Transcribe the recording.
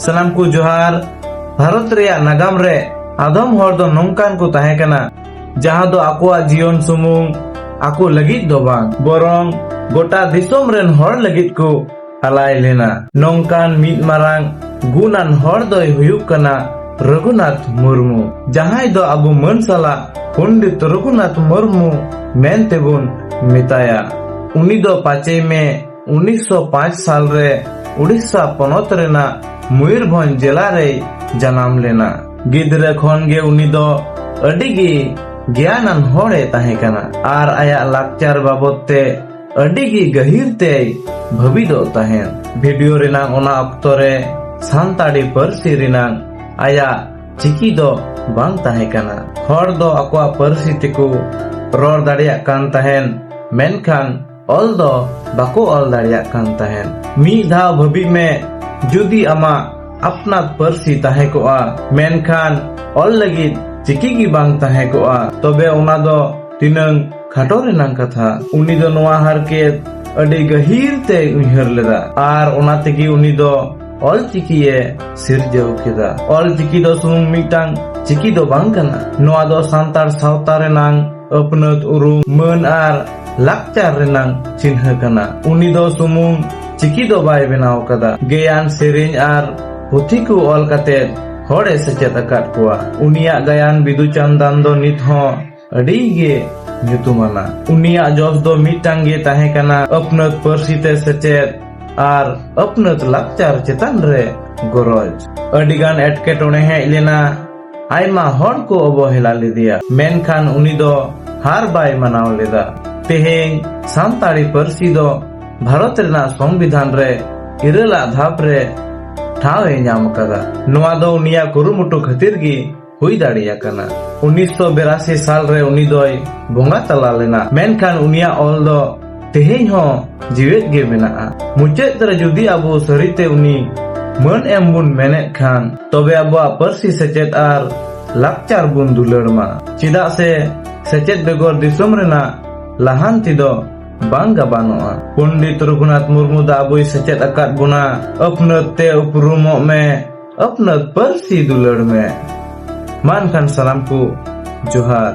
सानाम को जोहार। भारत रे नागाम रे आदम हर दो नोंकान को ताहे कना जहां दो आकोआ जीवन सुमुंग आको लगित दो बांग बोरंग गोटा दिसोम रेन हर लगित को अलाय लेना। नोंकान मिद मारांग गुनान हर दोय हुयुक कना रघुनाथ मुर्मू जहां दो अबो मन साला पंडित रघुनाथ मुर्मू मेन तेबुन मिताया। उनी दो 5 मई 1905 साल रे उड़ीसा पनत रेना मयूरभंज जिला रे जनाम लेना। गिद्रे खन गे उनी दो अडिगी ज्ञानन होड़े ताहे कना आर आया लाकचार बाबत ते अडिगी गहिर ते भविदो ताहेन। वीडियो रेना ओना अक्तो रे सांताड़ी परसी रेना आया चिकी दो बांग ताहे कना। हर दो अकोआ परसी तेको रोर दाड़िया कान ताहेन मेनखान ऑल दो बाको ऑल दाड़िया कान ताहेन। मी धाव भबी में जुदी अमा अपना परसी ताहे कोआ मेनखान ऑल लगित चिकी की बांग ताहे कोआ तबे उना दो तिनंग खाटो रेनांग कथा। उनी दो नोआ हरकेत अडी गहीर ते उइहर लेदा आर ओना तेगी उनी दो ऑल चिकीए सिरजव केदा। ऑल चिकी दो सुमुंग मिटांग चिकी दो बांग कना नोआ दो सांतार सावता रेनांग अपनत उरुम मन आर लाकचार रेनांग चिन्ह कना। उनी दो सुमुंग चिकी दो बाय बनाव कदा गेयान सेरेंज आर पुथी को ऑल कते होड़े सचेत अकाट कोआ। उनिया गायन बिदु चंदन दो नित हो अडी गे nyutumana। उनिया जोस दो मिटांग गे ताहे कना अपनत परसी ते सचेत आर अपनत लाकचार चेतान रे गरज। अडिगान एटकेटोणे हेज लेना आयमा हर को अवहेला लेदिया मेनखान उनी दो हार बाय मनाव लेदा। तेहें सांताड़ी परसी दो भारत रेना संविधान रे इरेला धाप रे ठावे नाम कदा। नोआ दो उनिया कुरुमुटु खातिर गी हुई दाड़िया कना। 1982 साल रे उनी दोय बोंगा तला लेना मेनखान उनिया ऑल दो तेहें हो जीवित गे मेनाआ। मुचाद रे जुदी अबो सरिते उनी मन एम बुन मेने खान तबे अबो परसी सचेत आर लाकचार बुन दुलड़मा चिदा से सचेत बेगोर दिसोम रेना लाहांती दो बांग गाबानोआ। पंडित रघुनाथ मुर्मू दा अबोय सचेत अकात बुना अपनत ते उपरुमो में अपनत परसी दुलड़ में। मान खान सलाम को जोहार।